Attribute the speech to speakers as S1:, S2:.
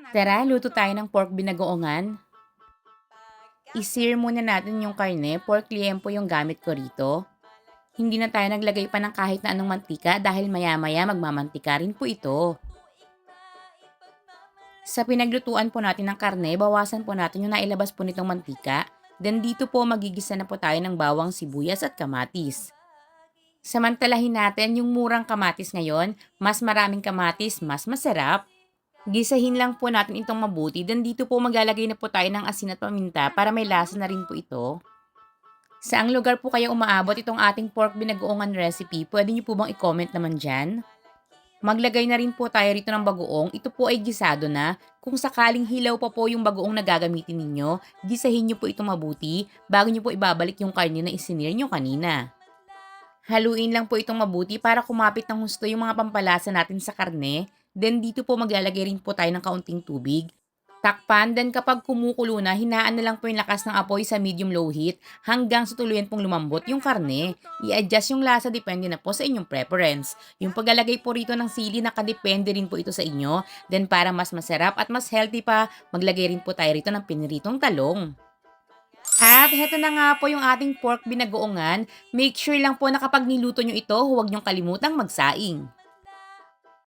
S1: Tara, luto tayo ng pork binagoongan. I-sear muna natin yung karne, pork liempo yung gamit ko rito. Hindi na tayo naglagay pa ng kahit na anong mantika dahil maya-maya magmamantika rin po ito. Sa pinaglutuan po natin ng karne, bawasan po natin yung nailabas po nitong mantika. Then dito po magigisa na po tayo ng bawang, sibuyas at kamatis. Samantalahin natin yung murang kamatis ngayon, mas maraming kamatis, mas masarap. Gisahin lang po natin itong mabuti, then dito po maglalagay na po tayo ng asin at paminta para may lasa na rin po ito. Saang lugar po kayo umaabot itong ating pork binagoongan recipe, pwede niyo po bang i-comment naman dyan? Maglagay na rin po tayo rito ng bagoong, ito po ay gisado na. Kung sakaling hilaw pa po yung bagoong na gagamitin ninyo, gisahin niyo po ito mabuti bago niyo po ibabalik yung karne na isinir niyo kanina. Haluin lang po itong mabuti para kumapit ng husto yung mga pampalasa natin sa karne. Then dito po maglalagay rin po tayo ng kaunting tubig. Takpan, then kapag kumukulo na, hinaan na lang po yung lakas ng apoy sa medium-low heat hanggang sa tuluyan pong lumambot yung karne. I-adjust yung lasa depende na po sa inyong preference. Yung paglalagay po rito ng sili, nakadepende rin po ito sa inyo. Then para mas masarap at mas healthy pa, maglagay rin po tayo rito ng piniritong talong. At heto na nga po yung ating pork binagoongan. Make sure lang po na kapag niluto nyo ito, huwag nyong kalimutang magsaing.